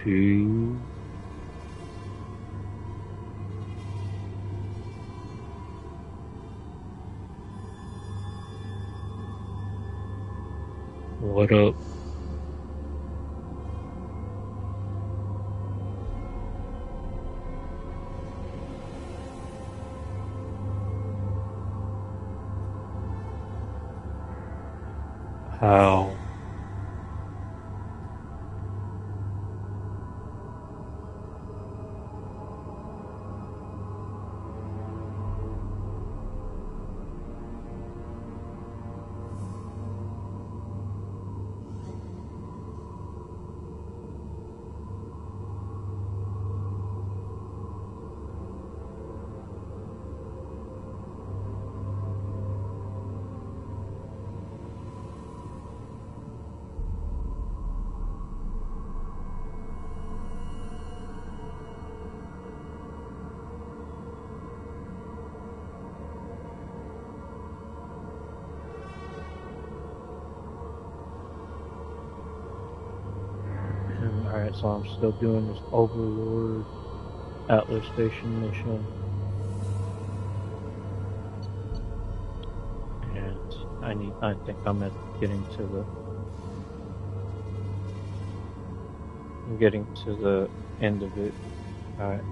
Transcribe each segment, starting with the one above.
2. What up? How? Alright, so I'm still doing this Overlord Atlas Station mission. And I think I'm getting to the end of it. Alright.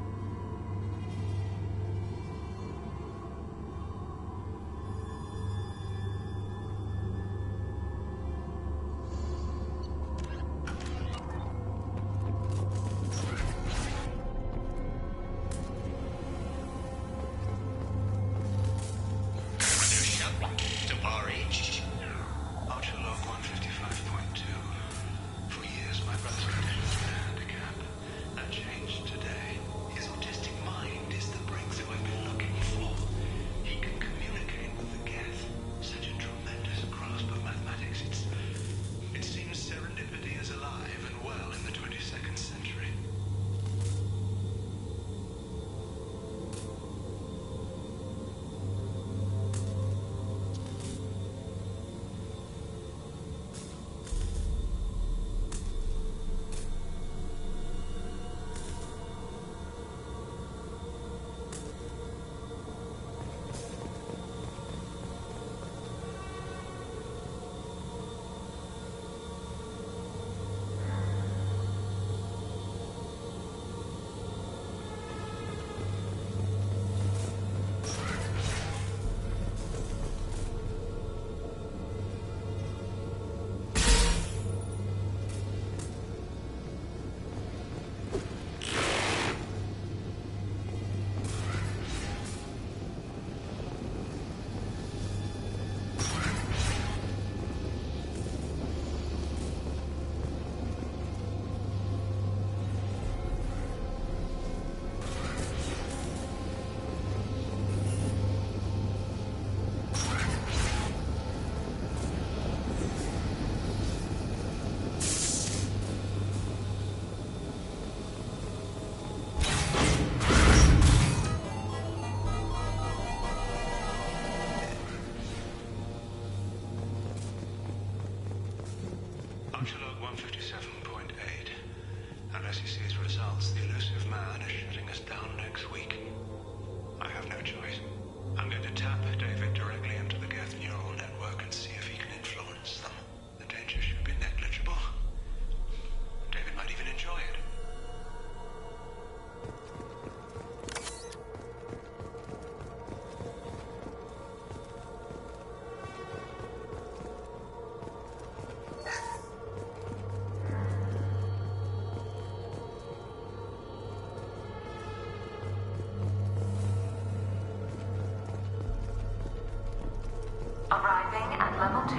Arriving at level 2.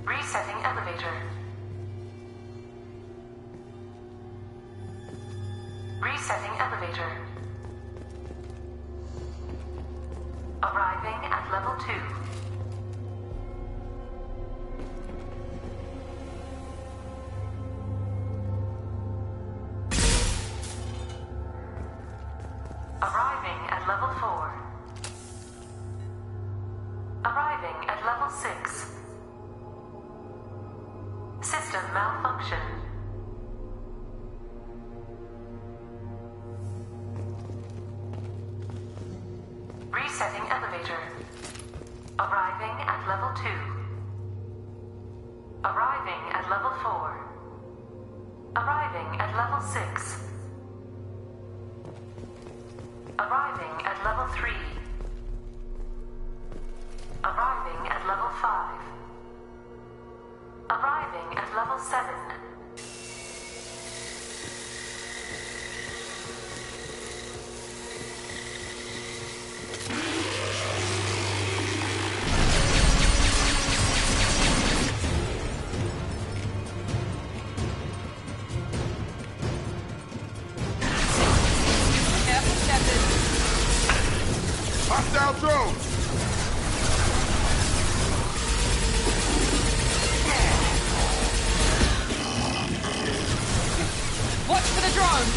Resetting elevator. Resetting elevator. Arriving at level 2. Arriving at level 4. Arriving at level 6. System malfunction. Resetting elevator. Arriving at level 2. Arriving at level 4. Arriving at level 6. Arriving at level 3. Arriving at level 5. Arriving at level 7. Hostile drone! Watch for the drone!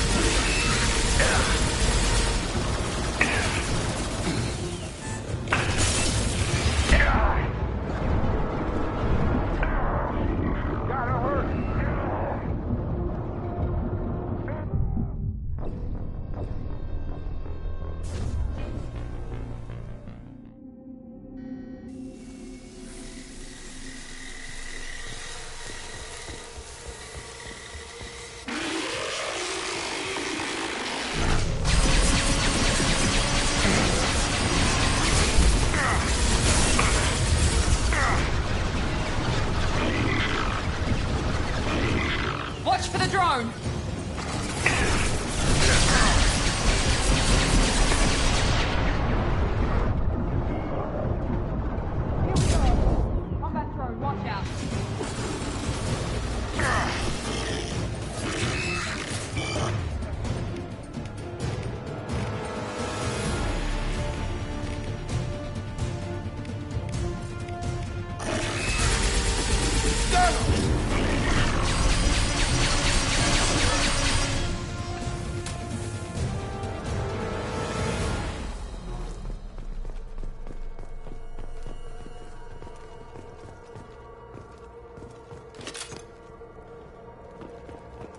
Gotta hurt! Watch for the drone! Combat drone, watch out!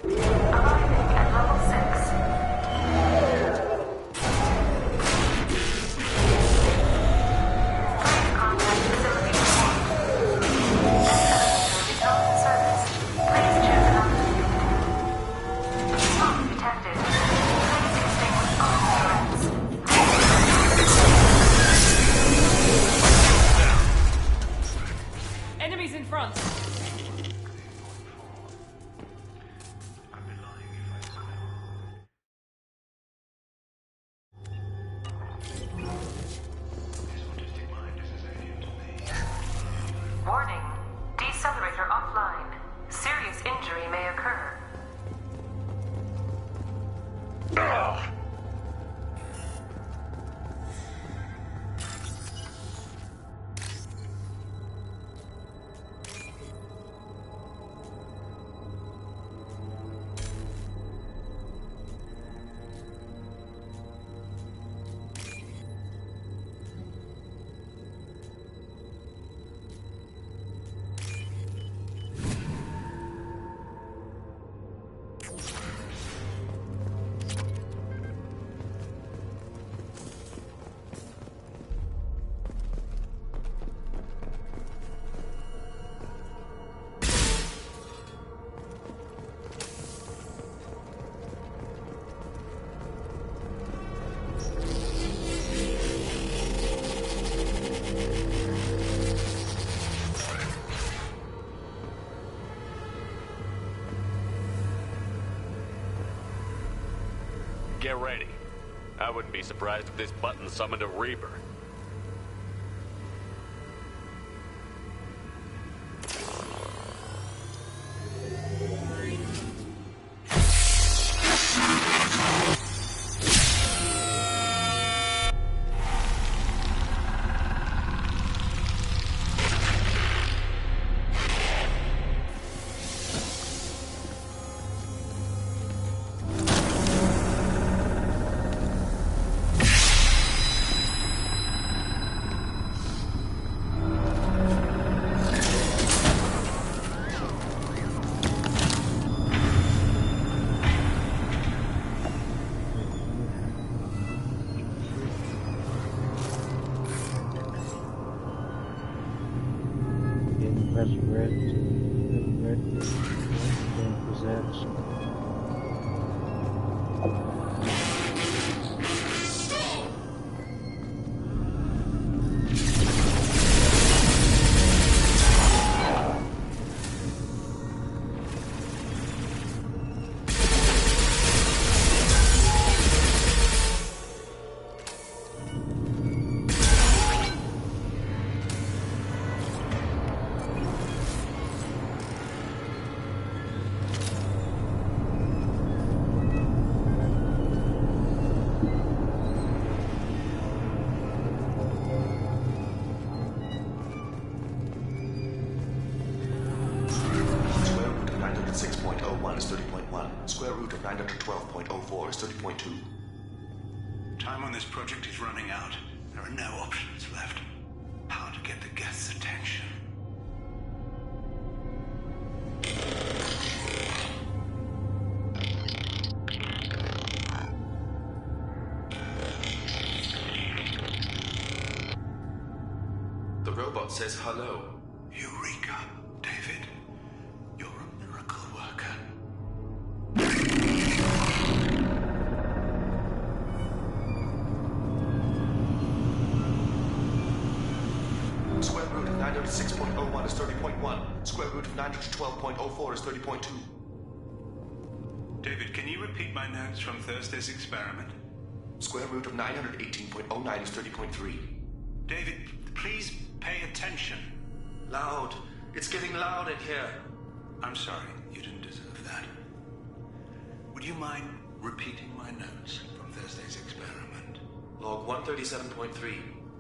Arriving at level 6. Please contact facility support. This elevator is not in service. Please choose another. Smoke detected. Please extinguish all threats. Enemies in front! Warning. Decelerator offline. Serious injury may occur. Get ready. I wouldn't be surprised if this button summoned a Reaper. resurrect, resurrected, and possessed. Square root of 912.04 is 30.2. Time on this project is running out. There are no options left. How to get the guests' attention. The robot says hello. Eureka, David. You're a miracle worker. Square root of 906.01 is 30.1. Square root of 912.04 is 30.2. David, can you repeat my notes from Thursday's experiment? Square root of 918.09 is 30.3. David, please pay attention. Loud. It's getting loud in here. I'm sorry, you didn't deserve that. Would you mind repeating my notes from Thursday's experiment? Log 137.3.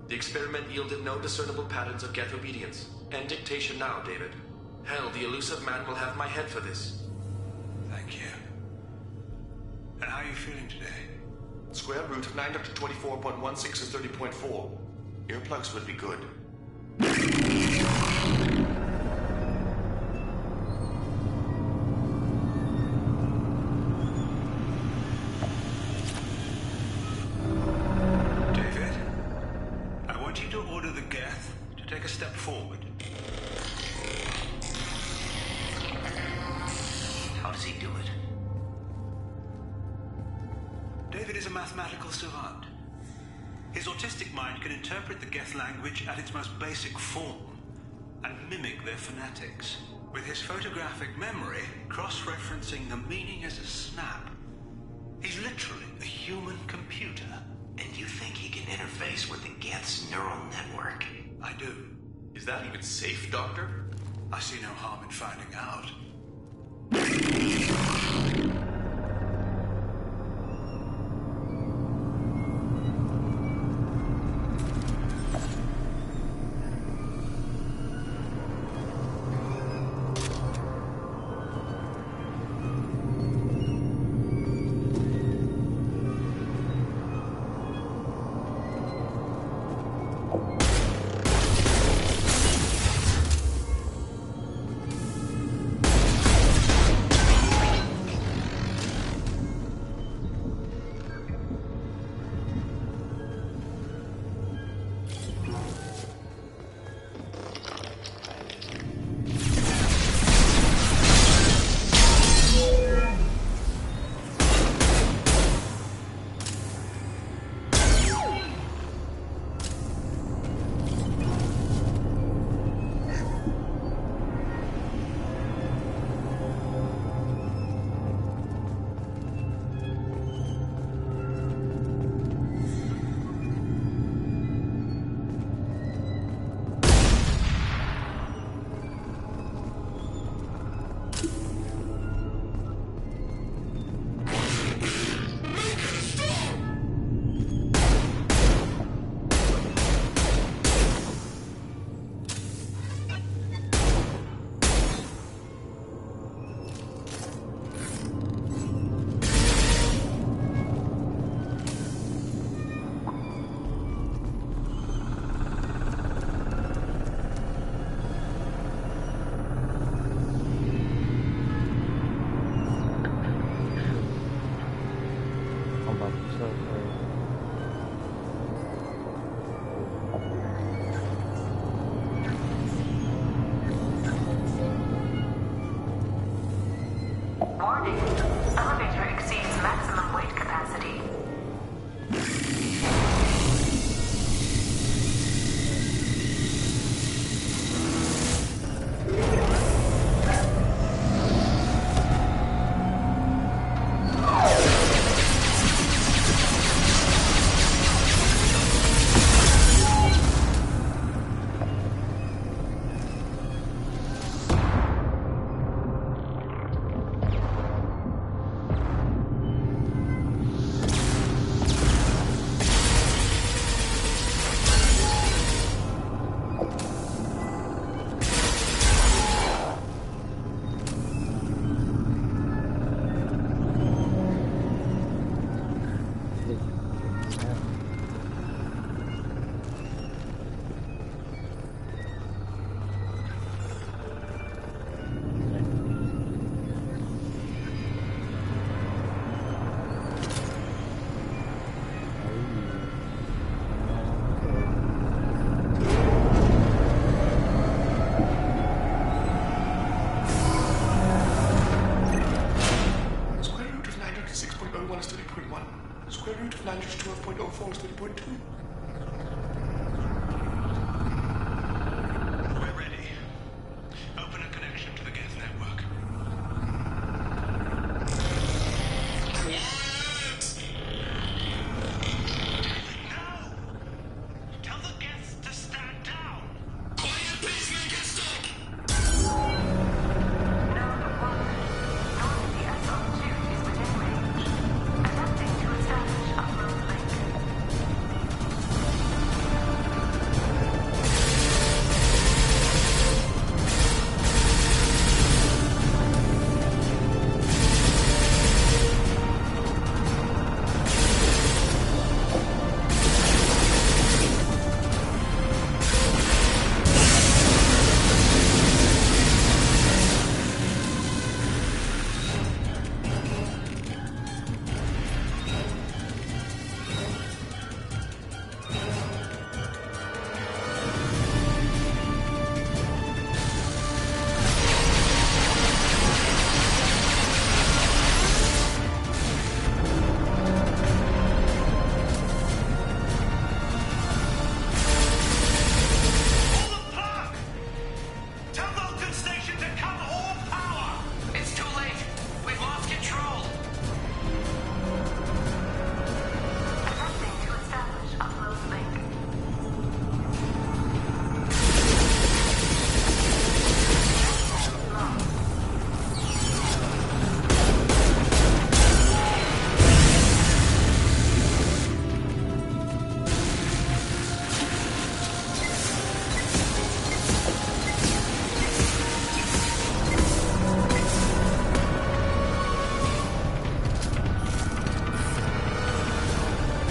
The experiment yielded no discernible patterns of geth obedience. End dictation now, David. Hell, the elusive man will have my head for this. Thank you. And how are you feeling today? Square root of 924.16 is 30.4. Earplugs would be good. David, I want you to order the geth to take a step forward. How does he do it? David is a mathematical savant. His autistic mind can interpret the geth language at its most basic form and mimic their phonetics. With his photographic memory, cross-referencing the meaning as a snap. He's literally a human computer. And you think he can interface with the geth's neural network? I do. Is that even safe, Doctor? I see no harm in finding out. Warning. Elevator exceeds maximum weight capacity. Square root of 906.01 is 30.1. Square root of 912.04 is 30.2. We're ready. Open a connection to the Geth network. No! Tell the Geths to stand down! Quiet, pacemaker, stop! Node 1. North SO2 is within range. Attempting to establish upload link. Pull the plug! Tell Vulcan Station to cut all power! It's too late. We've lost control. Attempting to establish upload link. Lost.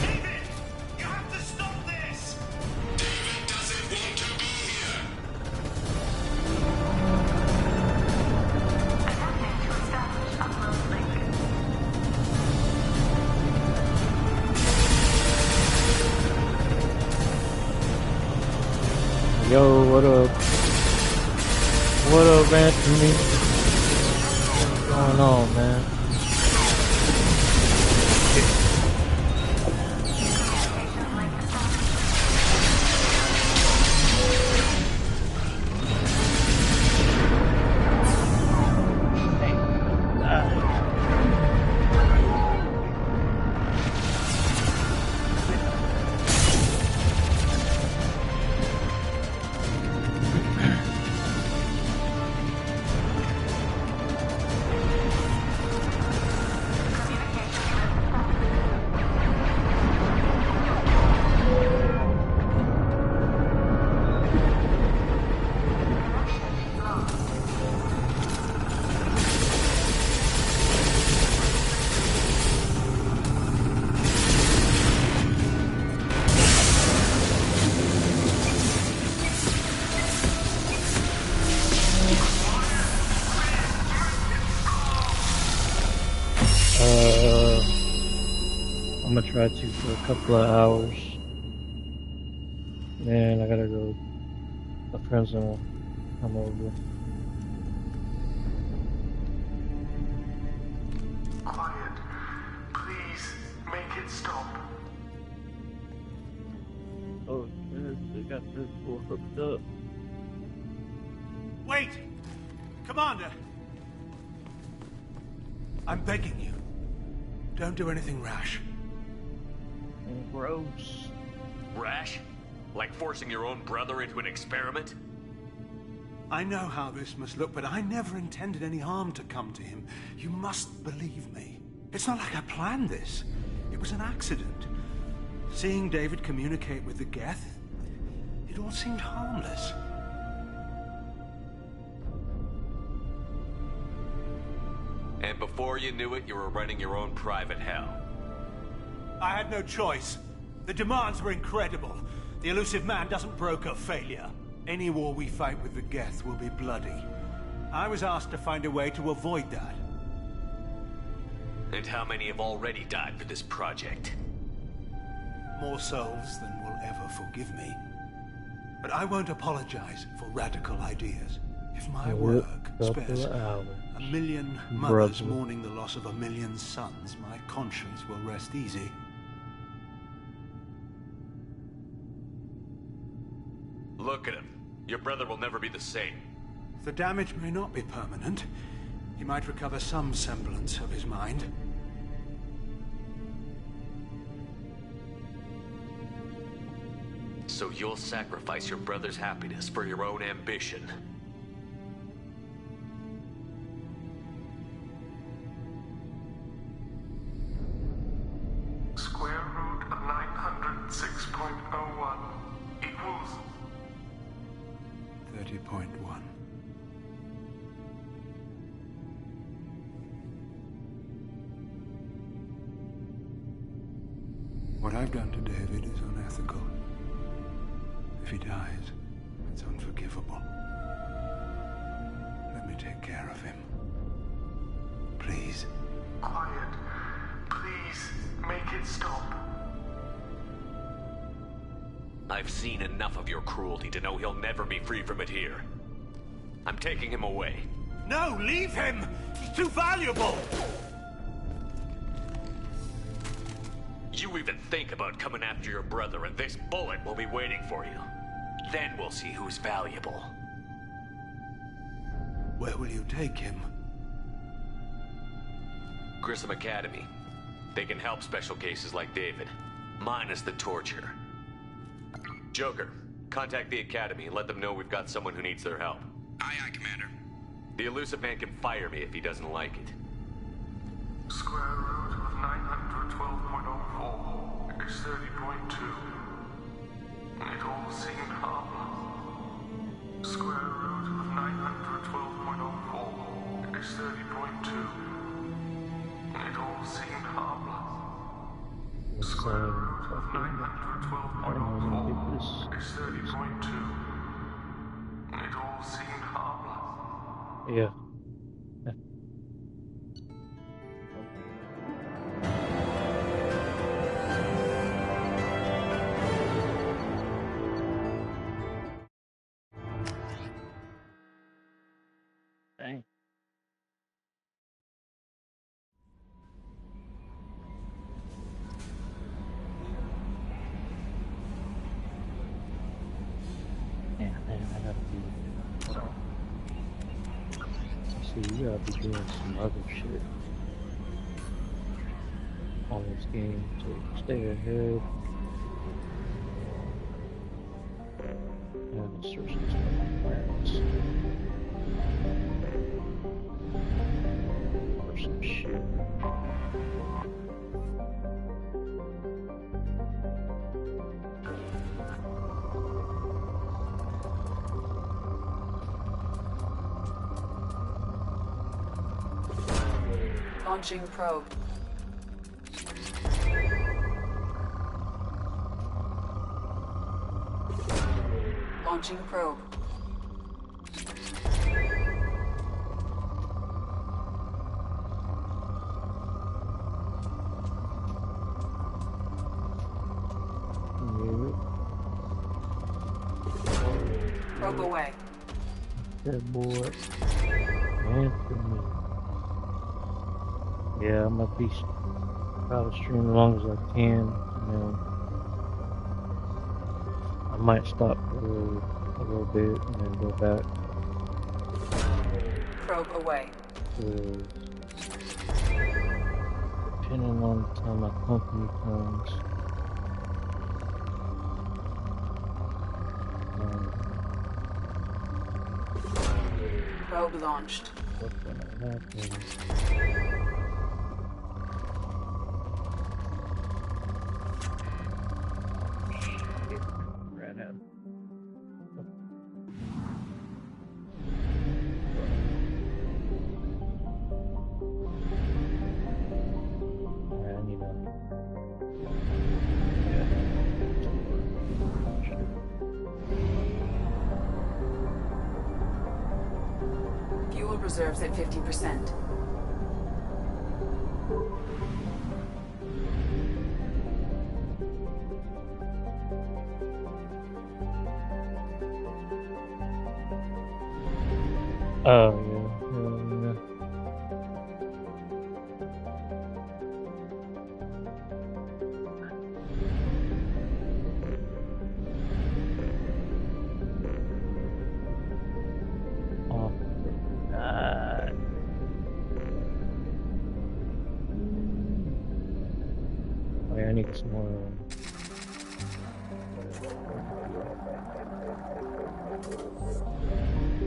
David! You have to stop this! David doesn't want to be here! Attempting to establish upload link. Yo, what up? What up, Anthony? What's going on, man? Communication link established. I'm gonna try to for a couple of hours. Man, I gotta go. My friend's gonna come over. Quiet. Please, make it stop. Oh, yes, they got this all hooked up. Wait! Commander! I'm begging you. Don't do anything rash. Gross. Rash? Like forcing your own brother into an experiment? I know how this must look, but I never intended any harm to come to him. You must believe me. It's not like I planned this. It was an accident. Seeing David communicate with the Geth, it all seemed harmless. And before you knew it, you were running your own private hell. I had no choice. The demands were incredible. The elusive man doesn't broker failure. Any war we fight with the Geth will be bloody. I was asked to find a way to avoid that. And how many have already died for this project? More souls than will ever forgive me. But I won't apologize for radical ideas. If my work spares a million mothers mourning the loss of a million sons, my conscience will rest easy. Look at him. Your brother will never be the same. The damage may not be permanent. He might recover some semblance of his mind. So you'll sacrifice your brother's happiness for your own ambition. Square root of 906.01 equals 30.1. What I've done to David is unethical. If he dies, it's unforgivable. Let me take care of him. Please. quiet. Please, make it stop. I've seen enough of your cruelty to know he'll never be free from it here. I'm taking him away. No, leave him! He's too valuable! You even think about coming after your brother, and this bullet will be waiting for you. Then we'll see who's valuable. Where will you take him? Grissom Academy. They can help special cases like David, minus the torture. Joker, contact the Academy and let them know we've got someone who needs their help. Aye, aye, Commander. The elusive man can fire me if he doesn't like it. Square root of 912.04 is 30.2. It all seemed harmless. Square root of 912.04 is 30.2. It all seemed harmless. Square root of 912.04 is 30.2. It all seemed harmless. Yeah. Dang. Yeah, man, I gotta be. See, you gotta be doing some other shit on this game to stay ahead. And search this plans for some shit. Launching probe. Launching probe. Probe away. That boy, Anthony. Yeah, I'm gonna be probably stream as long as I can, and then I might stop for a little bit and then go back. Probe away. Depending on the time my company comes. Probe launched. What's gonna happen? Ran out. Alright, I need to. Fuel reserves at 50%. Oh, yeah. Oh, God. Oh, yeah, I need some more.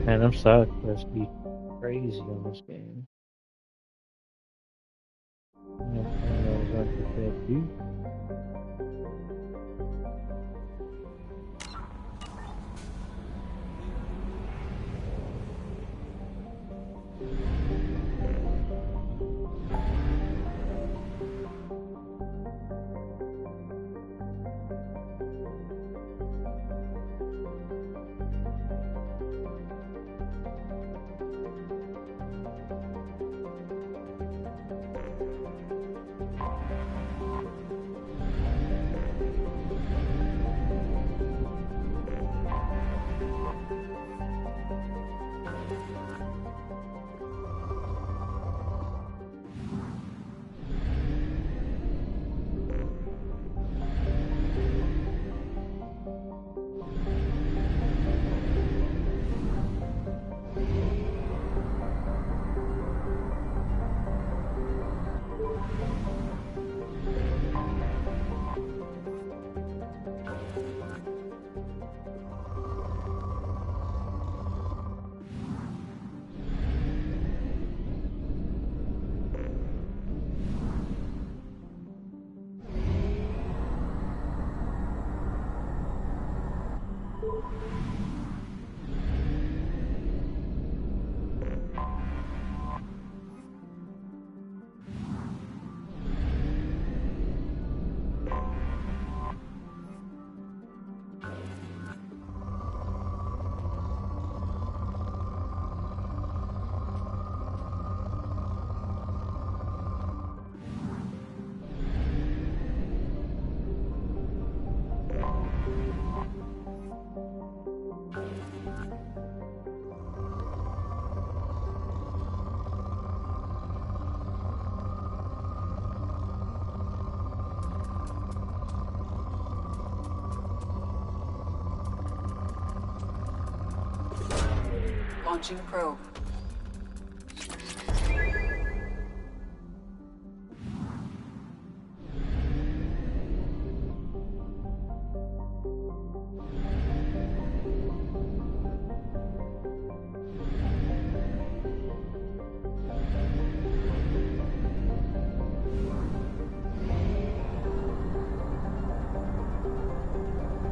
Man, them side quests be crazy on this game. I didn't know it was like that deep. Launching probe.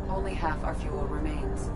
Only half our fuel remains.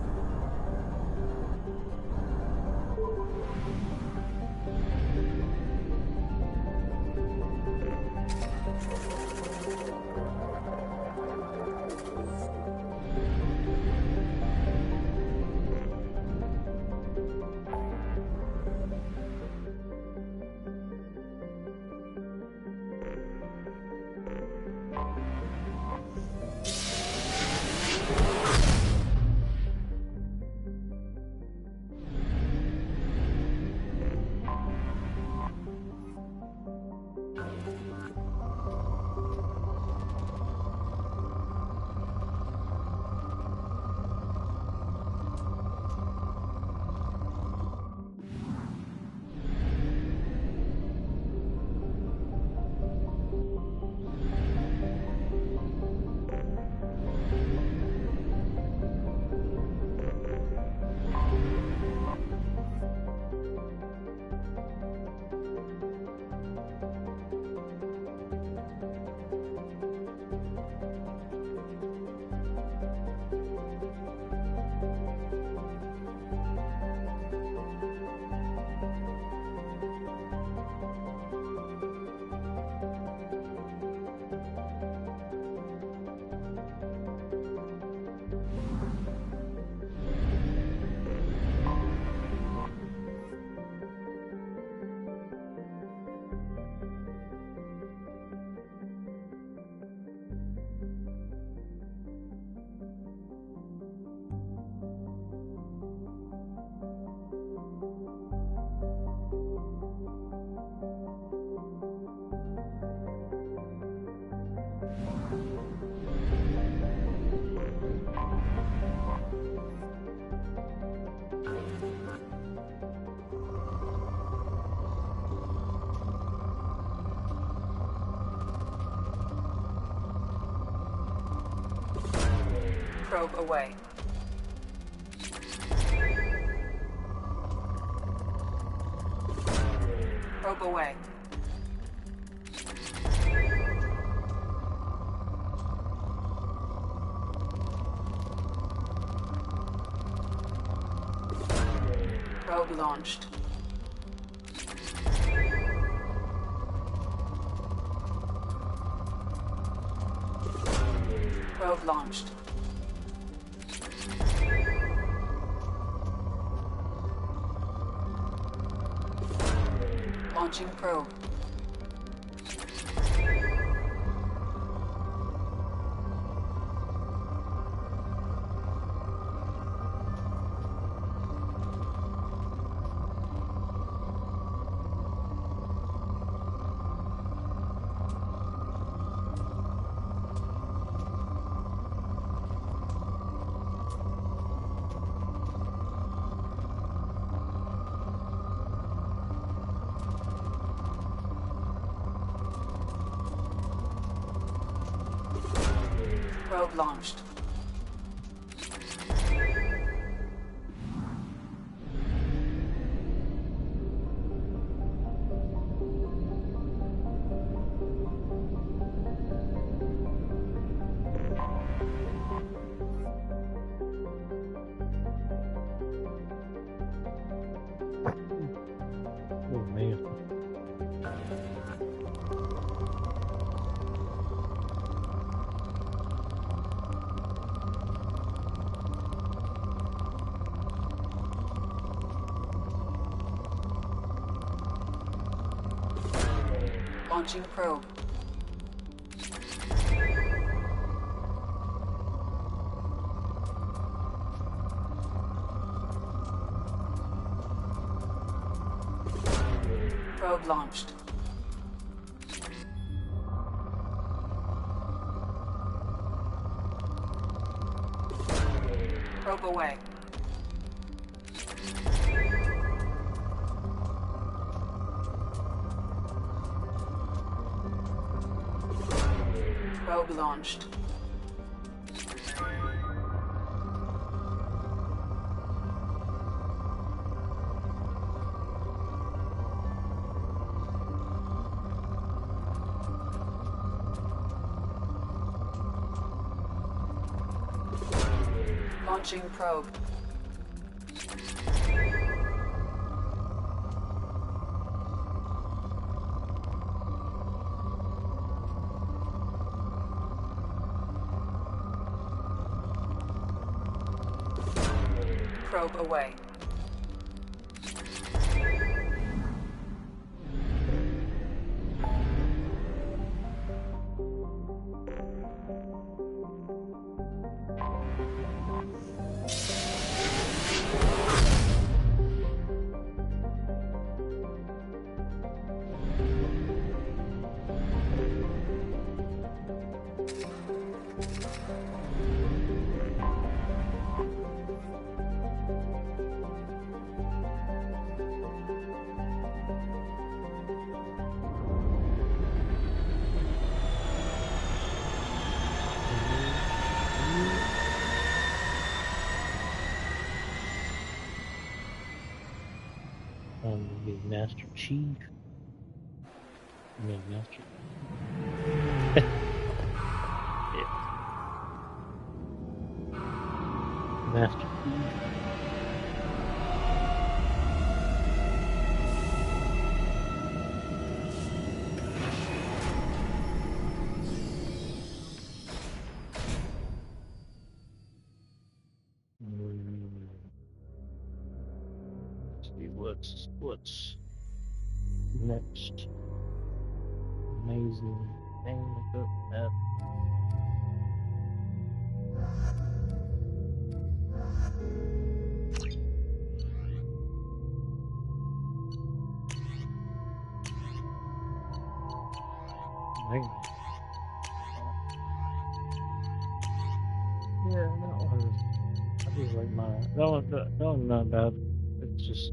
Probe away. Probe away. Probe launched. Probe launched. Launching probe. Probe launched. Oh man. Launching probe. Probe launched. Probe away. Probe launched. Launching probe. Probe away. The Master Chief. I mean, Master. Yeah. Master Chief. Let's see what's next. Amazing thing about that. Man. Yeah, that one. I just like mine. That one's not bad. It's just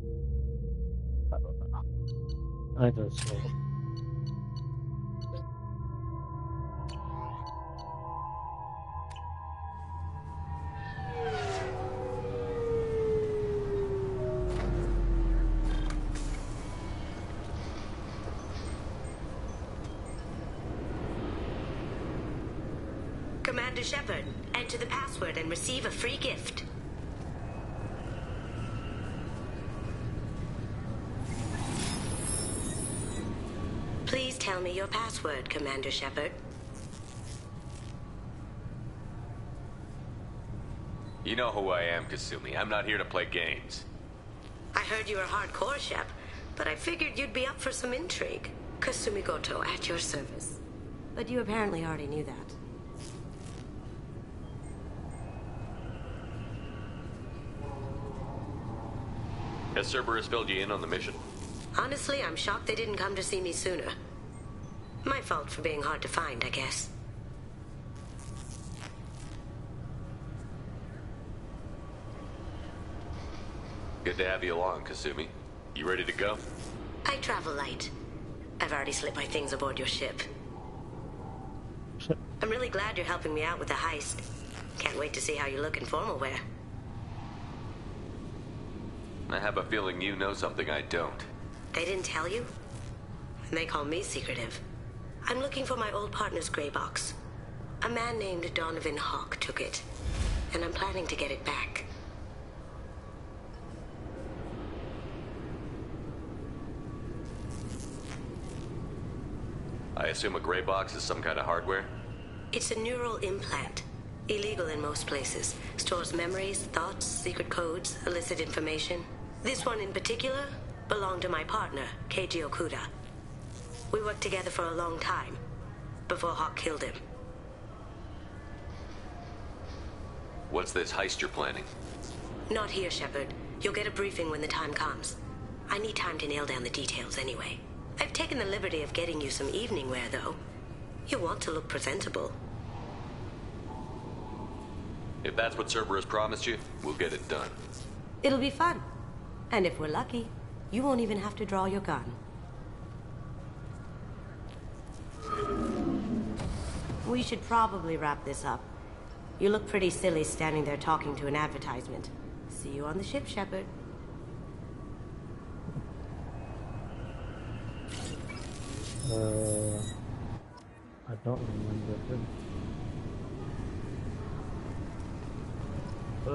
I don't know. I think that's slow. Commander Shepard. Enter the password and receive a free gift. Please tell me your password, Commander Shepard. You know who I am, Kasumi. I'm not here to play games. I heard you were hardcore, Shep, but I figured you'd be up for some intrigue. Kasumi Goto, at your service. But you apparently already knew that. Has Cerberus filled you in on the mission? Honestly, I'm shocked they didn't come to see me sooner. My fault for being hard to find, I guess. Good to have you along, Kasumi. You ready to go? I travel light. I've already slipped my things aboard your ship. I'm really glad you're helping me out with the heist. Can't wait to see how you look in formal wear. I have a feeling you know something I don't. They didn't tell you? And they call me secretive. I'm looking for my old partner's gray box. A man named Donovan Hawk took it, and I'm planning to get it back. I assume a gray box is some kind of hardware? It's a neural implant. Illegal in most places. Stores memories, thoughts, secret codes, illicit information. This one in particular belonged to my partner, Keiji Okuda. We worked together for a long time, before Hawk killed him. What's this heist you're planning? Not here, Shepard. You'll get a briefing when the time comes. I need time to nail down the details anyway. I've taken the liberty of getting you some evening wear, though. You want to look presentable. If that's what Cerberus promised you, we'll get it done. It'll be fun. And if we're lucky, you won't even have to draw your gun. We should probably wrap this up. You look pretty silly standing there talking to an advertisement. See you on the ship, Shepard. I don't remember him. Yeah,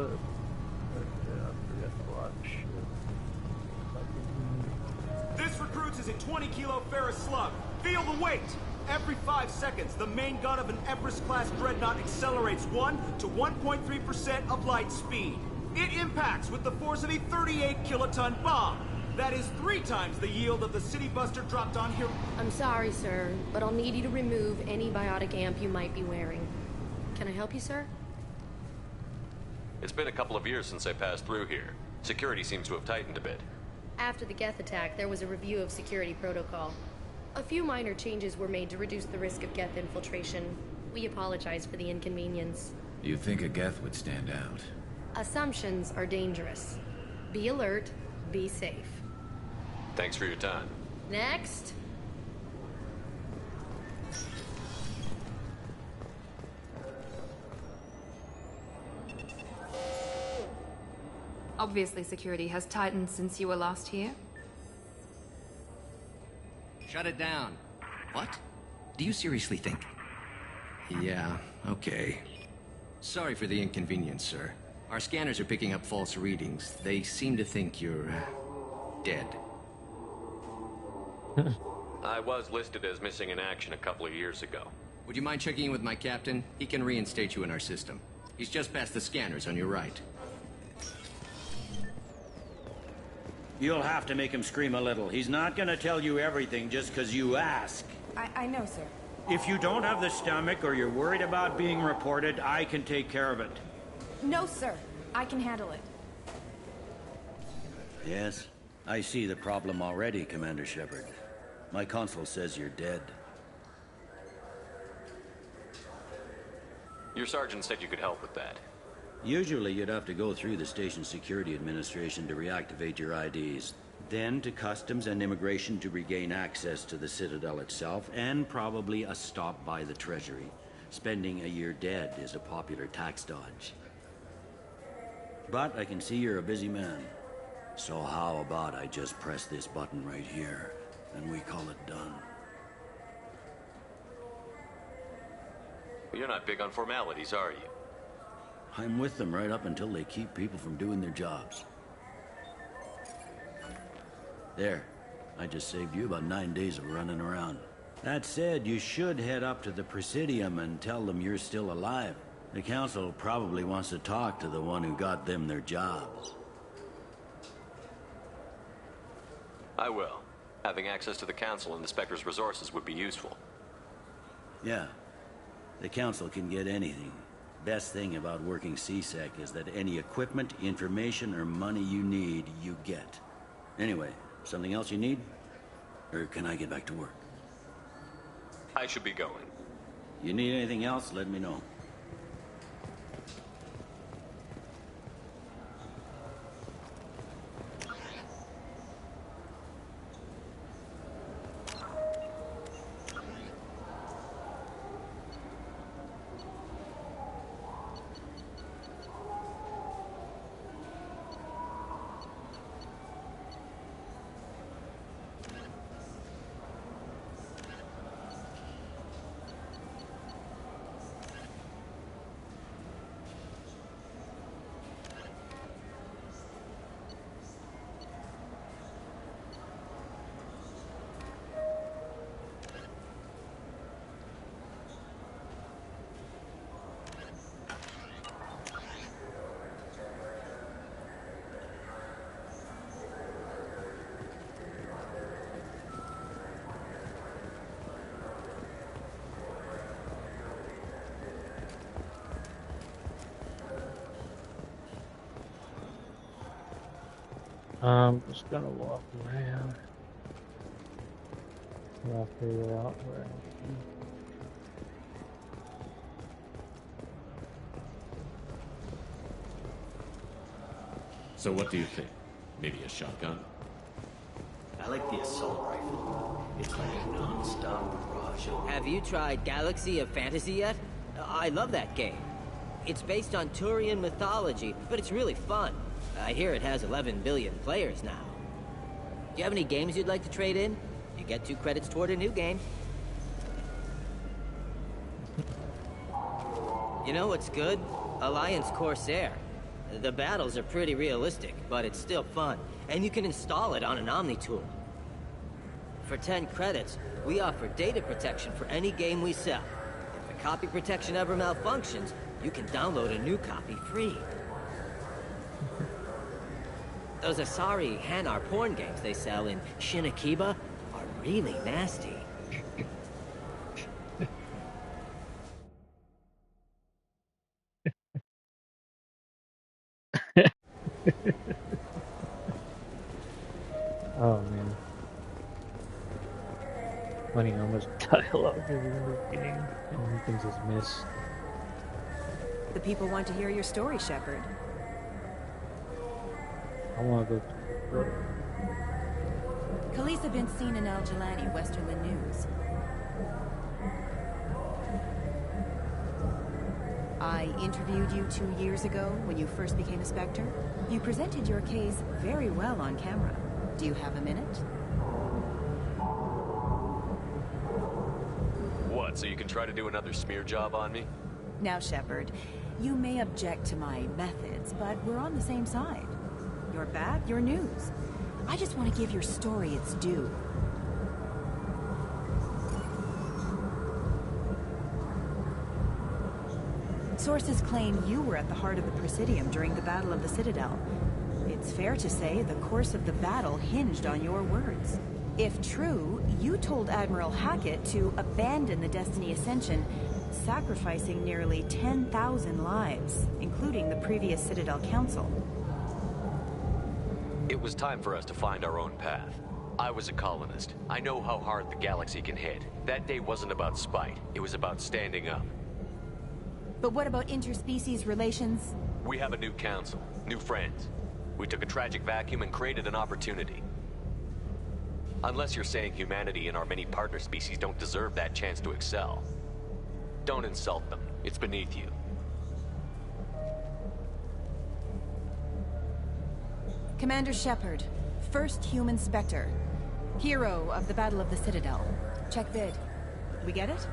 I forget a lot of shit. This recruits is a 20-kilo ferrous slug. Feel the weight! Every 5 seconds, the main gun of an Everest-class dreadnought accelerates 1 to 1.3% of light speed. It impacts with the force of a 38-kiloton bomb. That is 3 times the yield of the City Buster dropped on here. I'm sorry, sir, but I'll need you to remove any biotic amp you might be wearing. Can I help you, sir? It's been a couple of years since I passed through here. Security seems to have tightened a bit. After the Geth attack, there was a review of security protocol. A few minor changes were made to reduce the risk of Geth infiltration. We apologize for the inconvenience. You think a Geth would stand out? Assumptions are dangerous. Be alert, be safe. Thanks for your time. Next. Obviously, security has tightened since you were last here. Shut it down. What? Do you seriously think? Yeah, okay. Sorry for the inconvenience, sir. Our scanners are picking up false readings. They seem to think you're dead. I was listed as missing in action a couple of years ago. Would you mind checking in with my captain? He can reinstate you in our system. He's just past the scanners on your right. You'll have to make him scream a little. He's not gonna tell you everything just because you ask. I know, sir. If you don't have the stomach or you're worried about being reported, I can take care of it. No, sir. I can handle it. Yes? I see the problem already, Commander Shepard. My console says you're dead. Your sergeant said you could help with that. Usually you'd have to go through the station security administration to reactivate your IDs, then to customs and immigration to regain access to the Citadel itself, and probably a stop by the Treasury. Spending a year dead is a popular tax dodge. But I can see you're a busy man. So how about I just press this button right here, and we call it done? You're not big on formalities, are you? I'm with them right up until they keep people from doing their jobs. There. I just saved you about 9 days of running around. That said, you should head up to the Presidium and tell them you're still alive. The Council probably wants to talk to the one who got them their jobs. I will. Having access to the Council and the Spectre's resources would be useful. Yeah. The Council can get anything. Best thing about working C-Sec is that any equipment, information, or money you need, you get. Anyway, something else you need? Or can I get back to work? I should be going. You need anything else, let me know. I'm just gonna walk around. I'll figure out where I am. So what do you think? Maybe a shotgun? I like the assault rifle. It's like a non-stop barrage of... Have you tried Galaxy of Fantasy yet? I love that game. It's based on Turian mythology, but it's really fun. I hear it has 11 billion players now. Do you have any games you'd like to trade in? You get 2 credits toward a new game. You know what's good? Alliance Corsair. The battles are pretty realistic, but it's still fun. And you can install it on an Omni tool. For 10 credits, we offer data protection for any game we sell. If the copy protection ever malfunctions, you can download a new copy free. Those Asari Hanar porn games they sell in Shinakiba are really nasty. Oh man. Funny how much dialogue is in this game and you can just miss. The people want to hear your story, Shepard. I want to go. Khaleesa been seen in Al Jelani, Westerland News. I interviewed you 2 years ago when you first became a Spectre. You presented your case very well on camera. Do you have a minute? What, so you can try to do another smear job on me? Now, Shepard, you may object to my methods, but we're on the same side. You're back, you're news. I just want to give your story its due. Sources claim you were at the heart of the Presidium during the Battle of the Citadel. It's fair to say the course of the battle hinged on your words. If true, you told Admiral Hackett to abandon the Destiny Ascension, sacrificing nearly 10,000 lives, including the previous Citadel Council. It was time for us to find our own path. I was a colonist. I know how hard the galaxy can hit. That day wasn't about spite. It was about standing up. But what about interspecies relations? We have a new council, new friends. We took a tragic vacuum and created an opportunity. Unless you're saying humanity and our many partner species don't deserve that chance to excel. Don't insult them. It's beneath you. Commander Shepard, first human Spectre. Hero of the Battle of the Citadel. Check vid. We get it?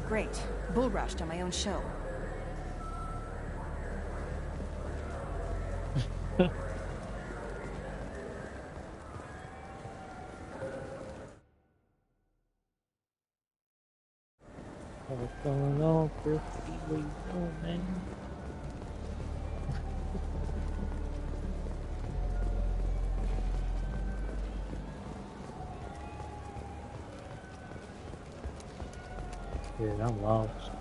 Great. Bull rushed on my own show. What's going on, Chris? What you doing, man? Dude, I'm lost.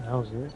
That was it.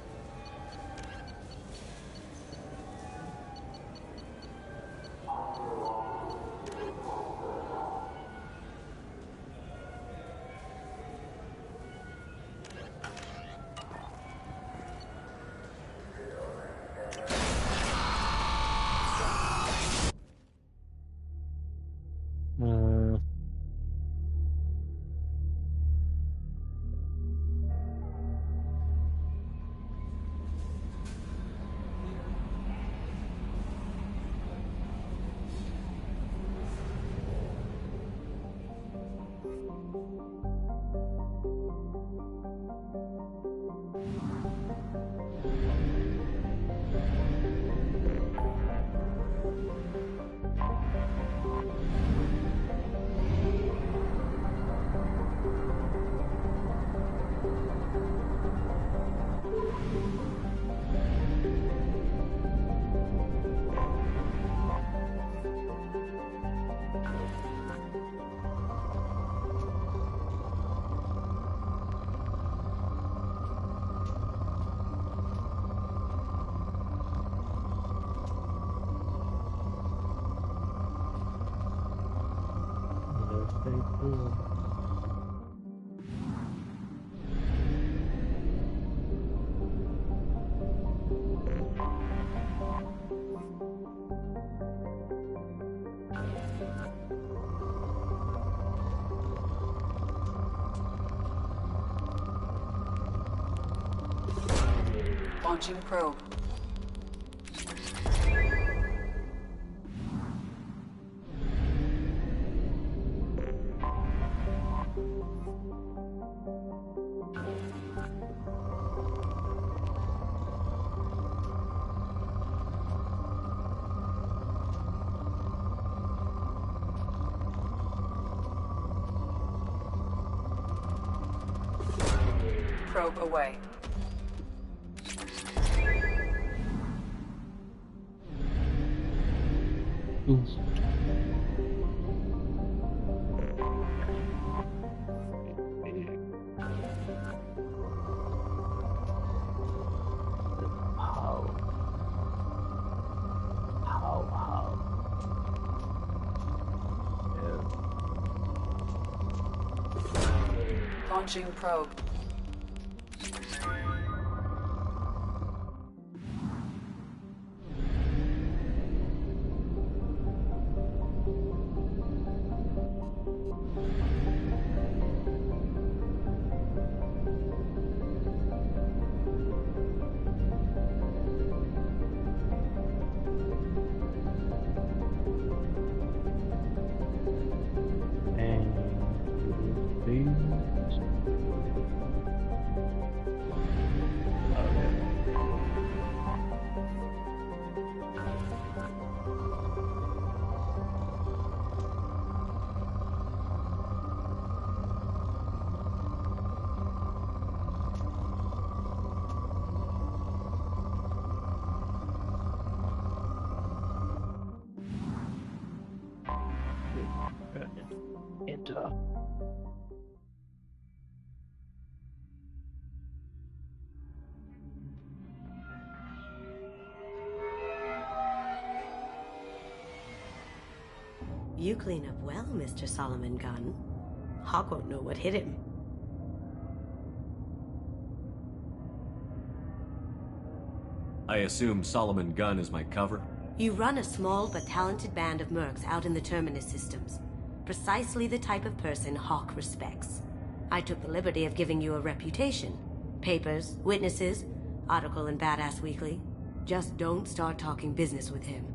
Very cool. Launching probe. Probe away. Launching probe. Enter. You clean up well, Mr. Solomon Gunn. Hawk won't know what hit him. I assume Solomon Gunn is my cover? You run a small but talented band of mercs out in the Terminus systems. Precisely the type of person Hawk respects. I took the liberty of giving you a reputation. Papers, witnesses, article in Badass Weekly. Just don't start talking business with him,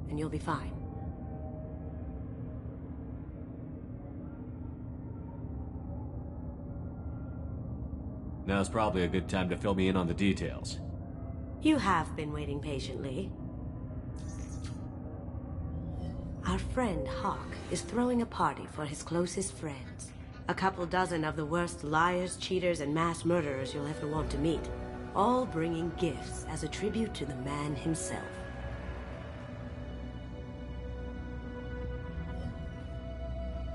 and you'll be fine. Now's probably a good time to fill me in on the details. You have been waiting patiently. Our friend Hawk is throwing a party for his closest friends. A couple dozen of the worst liars, cheaters, and mass murderers you'll ever want to meet. All bringing gifts as a tribute to the man himself.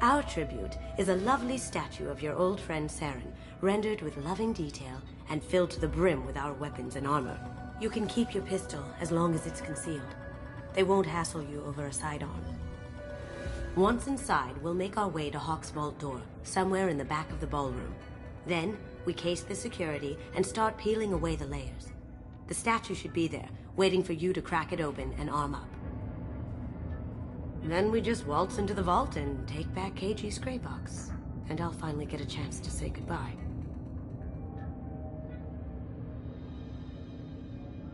Our tribute is a lovely statue of your old friend Saren, rendered with loving detail and filled to the brim with our weapons and armor. You can keep your pistol as long as it's concealed. They won't hassle you over a sidearm. Once inside, we'll make our way to Hawk's vault door, somewhere in the back of the ballroom. Then, we case the security and start peeling away the layers. The statue should be there, waiting for you to crack it open and arm up. Then we just waltz into the vault and take back KG's gray box. And I'll finally get a chance to say goodbye.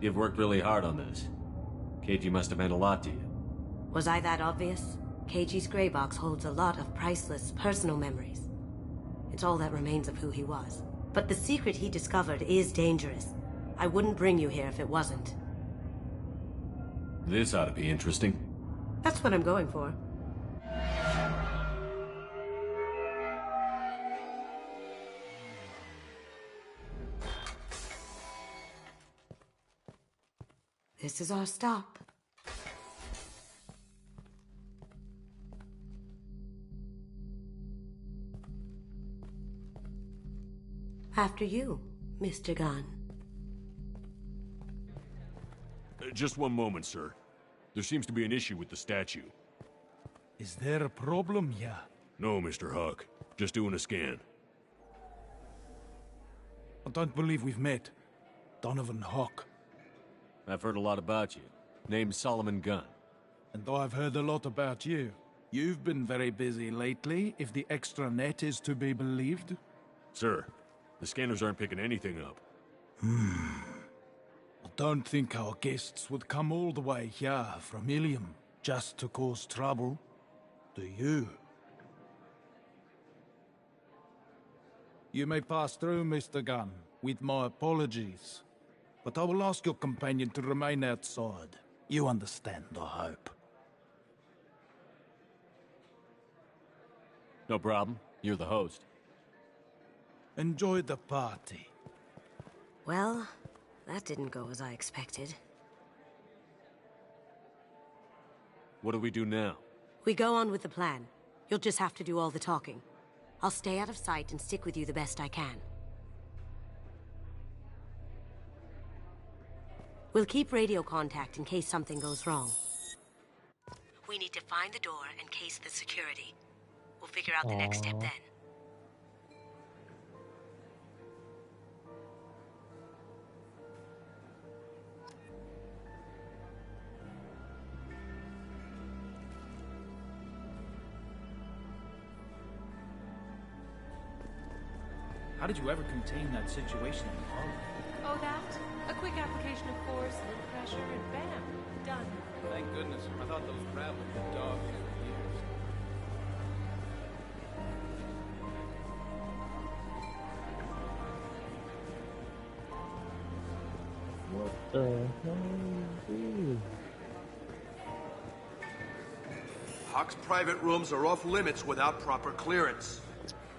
You've worked really hard on this. KG must have meant a lot to you. Was I that obvious? KG's gray box holds a lot of priceless personal memories. It's all that remains of who he was. But the secret he discovered is dangerous. I wouldn't bring you here if it wasn't. This ought to be interesting. That's what I'm going for. This is our stop. After you, Mr. Gunn. Just one moment, sir. There seems to be an issue with the statue. Is there a problem here? No, Mr. Huck. Just doing a scan. I don't believe we've met. Donovan Hawk. I've heard a lot about you. Name's Solomon Gunn. And I've heard a lot about you. You've been very busy lately, if the extranet is to be believed. Sir, the scanners aren't picking anything up. I don't think our guests would come all the way here from Ilium just to cause trouble. Do you? You may pass through, Mr. Gunn, with my apologies. But I will ask your companion to remain outside. You understand, I hope. No problem. You're the host. Enjoy the party. Well, that didn't go as I expected. What do we do now? We go on with the plan. You'll just have to do all the talking. I'll stay out of sight and stick with you the best I can. We'll keep radio contact in case something goes wrong. We need to find the door and case the security. We'll figure out the next step then. How did you ever contain that situation in the hallway? Oh, that? A quick application of force, a little pressure, and bam, done. Thank goodness. I thought those travelers were dogs for years. What the hell? Hawk's private rooms are off limits without proper clearance.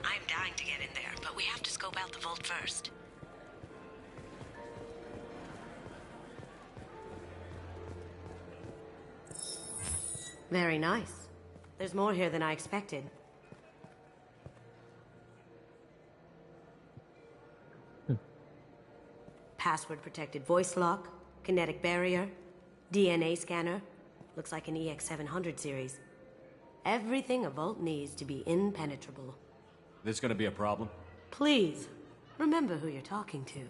I'm dying to get in there, but we have to scope out the vault first. Very nice. There's more here than I expected. Password-protected voice lock, kinetic barrier, DNA scanner. Looks like an EX700 series. Everything a vault needs to be impenetrable. This gonna be a problem? Please, remember who you're talking to.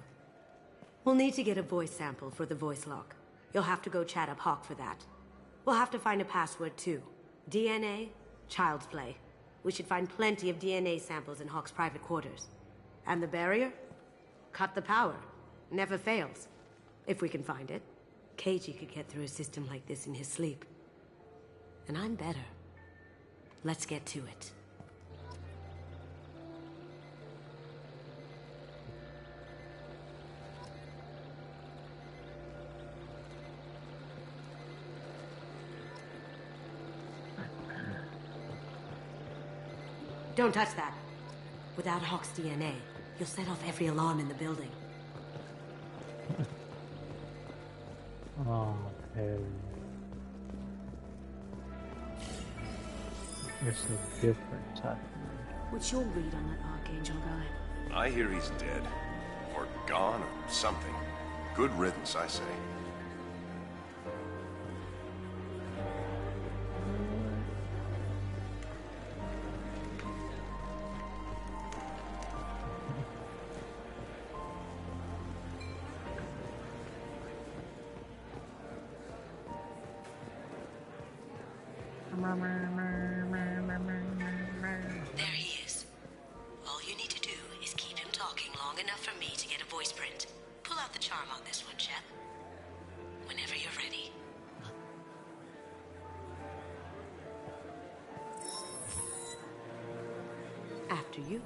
We'll need to get a voice sample for the voice lock. You'll have to go chat up Hawk for that. We'll have to find a password too. DNA, child's play. We should find plenty of DNA samples in Hawk's private quarters. And the barrier? Cut the power. Never fails. If we can find it. KG could get through a system like this in his sleep. And I'm better. Let's get to it. Don't touch that. Without Hawk's DNA, you'll set off every alarm in the building. Oh, hell. It's a different type. What's your read on that Archangel guy? I hear he's dead. Or gone, or something. Good riddance, I say. There he is. All you need to do is keep him talking long enough for me to get a voice print. Pull out the charm on this one, Shep. Whenever you're ready. After you.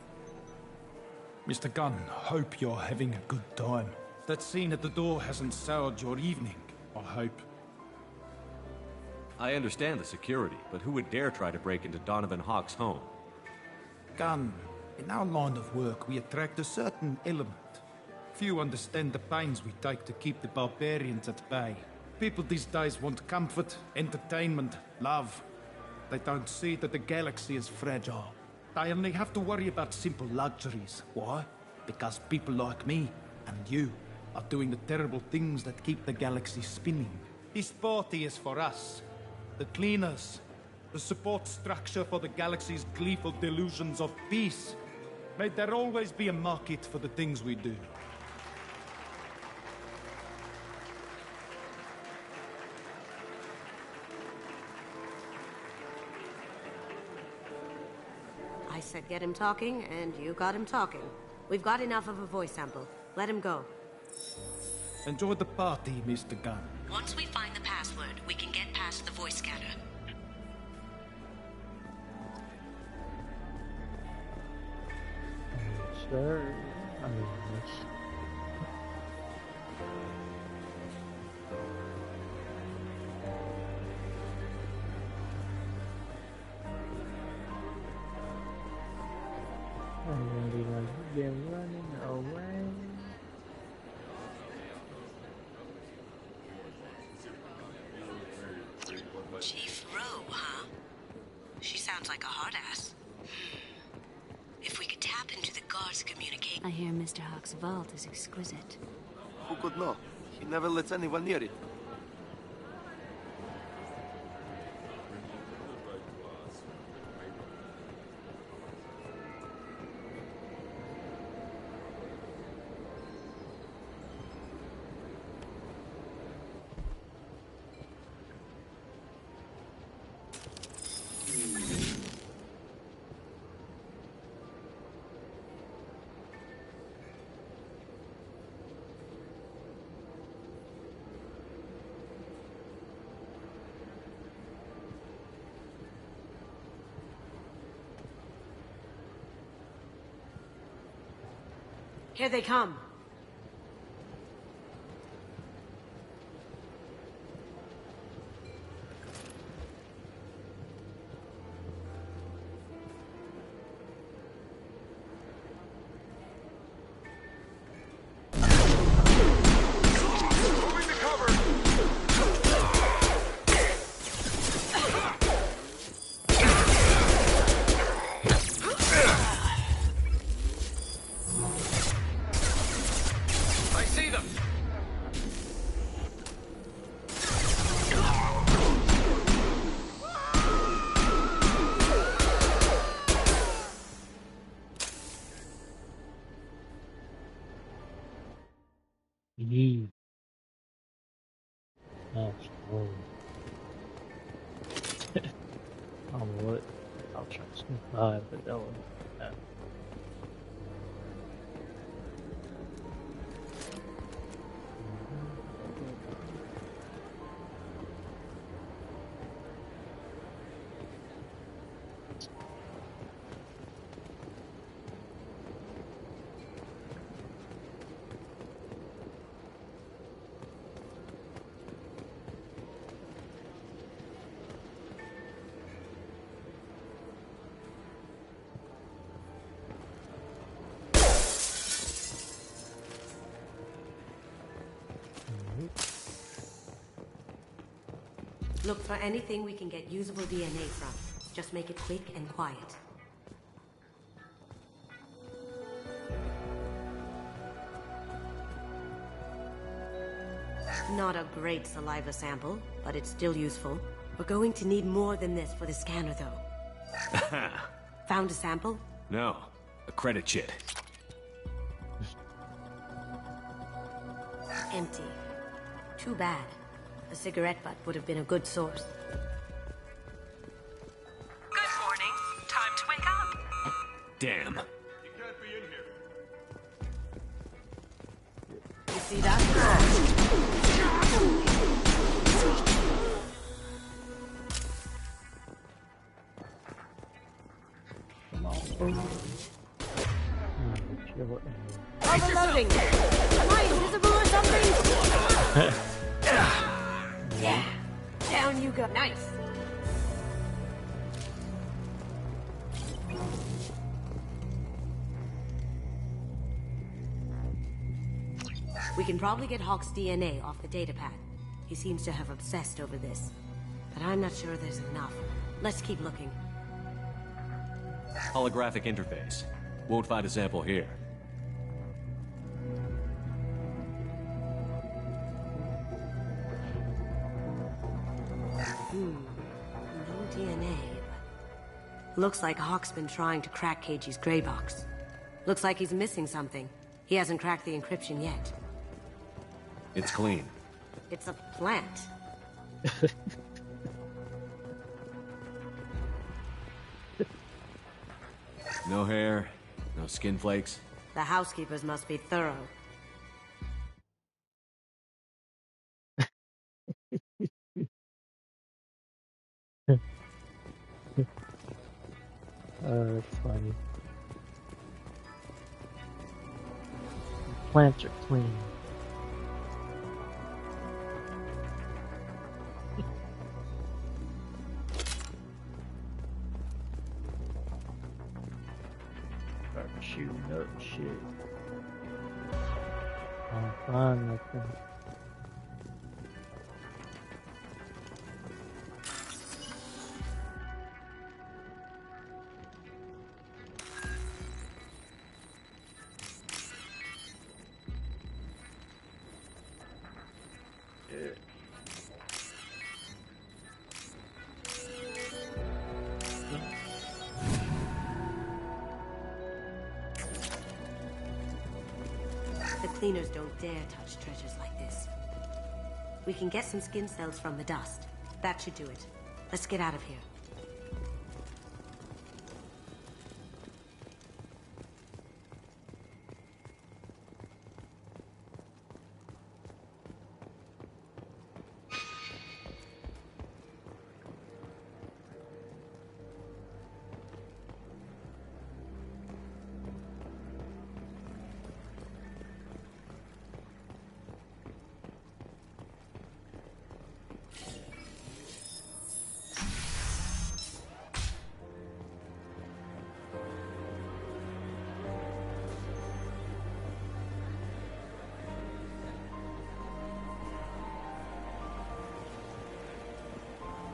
Mr. Gunn, hope you're having a good time. That scene at the door hasn't soured your evening, I hope. I understand the security, but who would dare try to break into Donovan Hawk's home? Gunn, in our line of work, we attract a certain element. Few understand the pains we take to keep the barbarians at bay. People these days want comfort, entertainment, love. They don't see that the galaxy is fragile. They only have to worry about simple luxuries. Why? Because people like me and you are doing the terrible things that keep the galaxy spinning. This party is for us. The cleaners, the support structure for the galaxy's gleeful delusions of peace. May there always be a market for the things we do. I said get him talking, and you got him talking. We've got enough of a voice sample. Let him go. Enjoy the party, Mr. Gunn. Once we find the password, we can get past the voice scanner. Sure. I mean, it's... They're running away. Chief Rowe, huh? She sounds like a hard ass. If we could tap into the guard's communication... I hear Mr. Hawk's vault is exquisite. Who could know? He never lets anyone near it. Here they come. Moving to cover! I see them! Yee. That's cool. I'm what? I'll try to sneak by, but that wouldn't happen. Look for anything we can get usable DNA from. Just make it quick and quiet. Not a great saliva sample, but it's still useful. We're going to need more than this for the scanner, though. Found a sample? No, a credit chit. Empty. Too bad. A cigarette butt would have been a good source. Good morning. Time to wake up. Damn. You can't be in here. You see that? Come on. Overloading! Am I invisible or something? Yeah. Down you go. Nice. We can probably get Hawk's DNA off the datapad. He seems to have obsessed over this. But I'm not sure there's enough. Let's keep looking. Holographic interface. Won't find a sample here. No DNA. Looks like Hawk's been trying to crack KG's gray box. Looks like he's missing something. He hasn't cracked the encryption yet. It's clean. It's a plant. No hair, no skin flakes. The housekeepers must be thorough. That's funny. Plants are clean. Start shooting up shit. I'll find nothing. The cleaners don't dare touch treasures like this. We can get some skin cells from the dust. That should do it. Let's get out of here.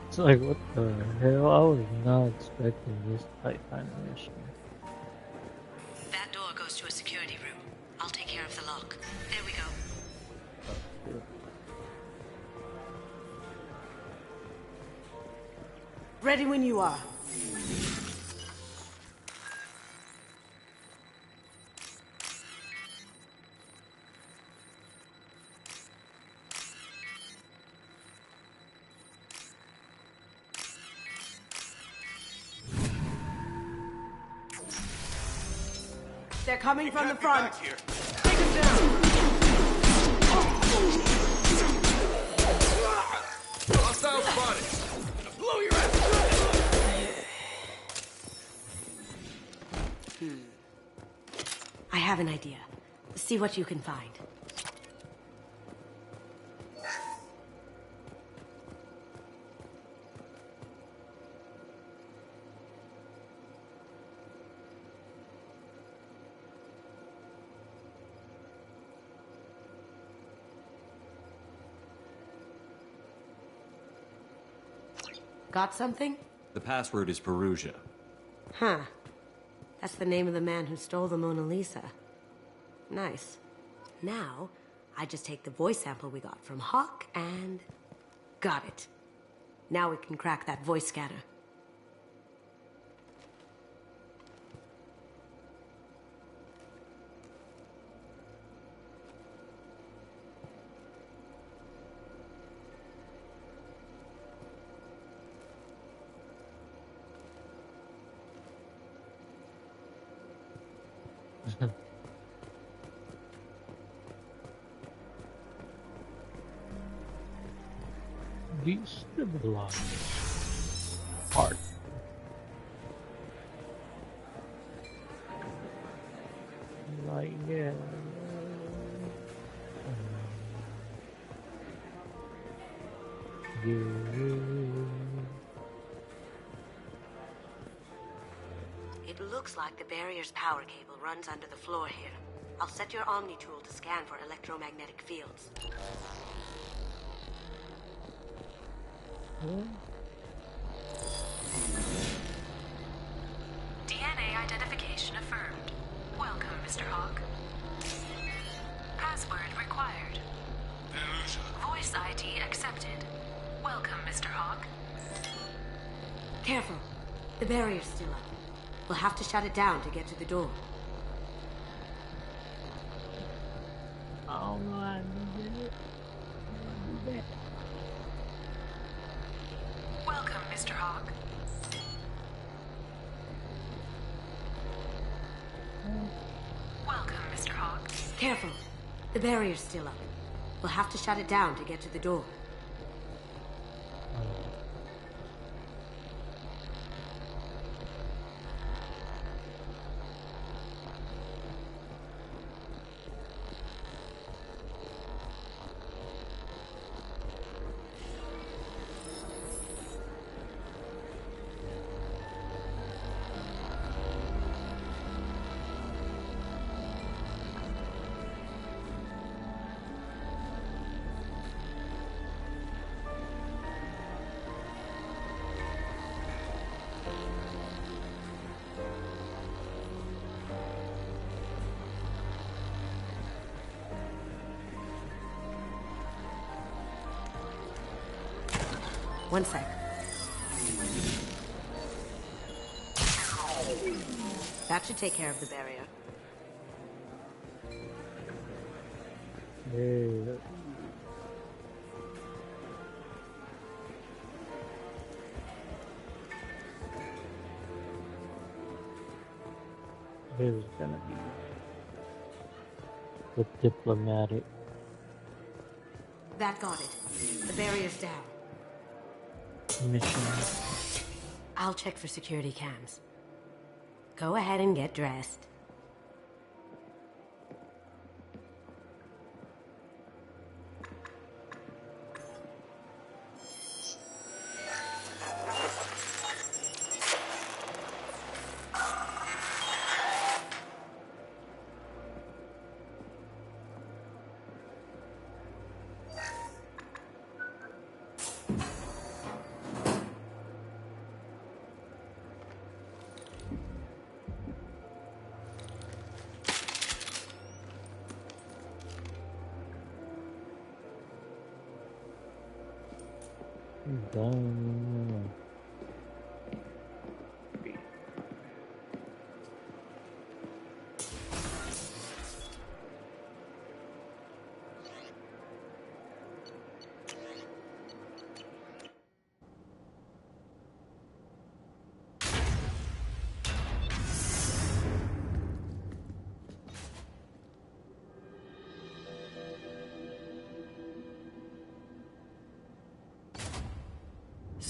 It's like, what the hell? I was not expecting this type animation. That door goes to a security room. I'll take care of the lock. There we go. Ready when you are. They're coming from the front. Here. Take us down. Hostile spotted. Gonna blow your ass. I have an idea. See what you can find. Got something? The password is Perugia. Huh. That's the name of the man who stole the Mona Lisa. Nice. Now, I just take the voice sample we got from Hawk and... got it. Now we can crack that voice scanner. Destabilize. Art. Like, yeah. It looks like the barrier's power cable runs under the floor here. I'll set your Omni tool to scan for electromagnetic fields. DNA identification affirmed. Welcome, Mr. Hawk. Password required. Voice ID accepted. Welcome, Mr. Hawk. Careful. The barrier's still up. We'll have to shut it down to get to the door. Oh my God. Welcome, Mr. Hawk. Welcome, Mr. Hawk. Careful. The barrier's still up. We'll have to shut it down to get to the door. One sec. That should take care of the barrier. Hey, here's gonna be the diplomatic. That got it. The barrier's down. Mission. I'll check for security cams. Go ahead and get dressed. Done.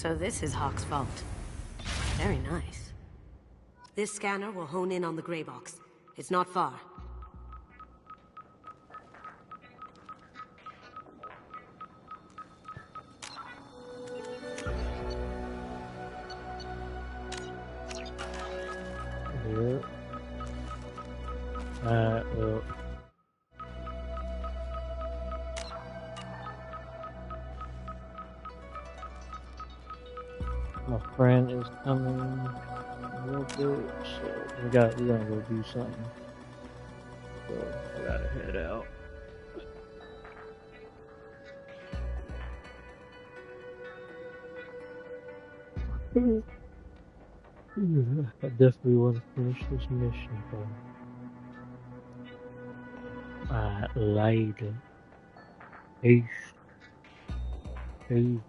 So this is Hawk's vault. Very nice. This scanner will hone in on the gray box. It's not far. Yeah. Well. My friend is coming real quick, so we're gonna go do something. So I gotta head out. I definitely want to finish this mission, though. Alright, later. Peace. Peace.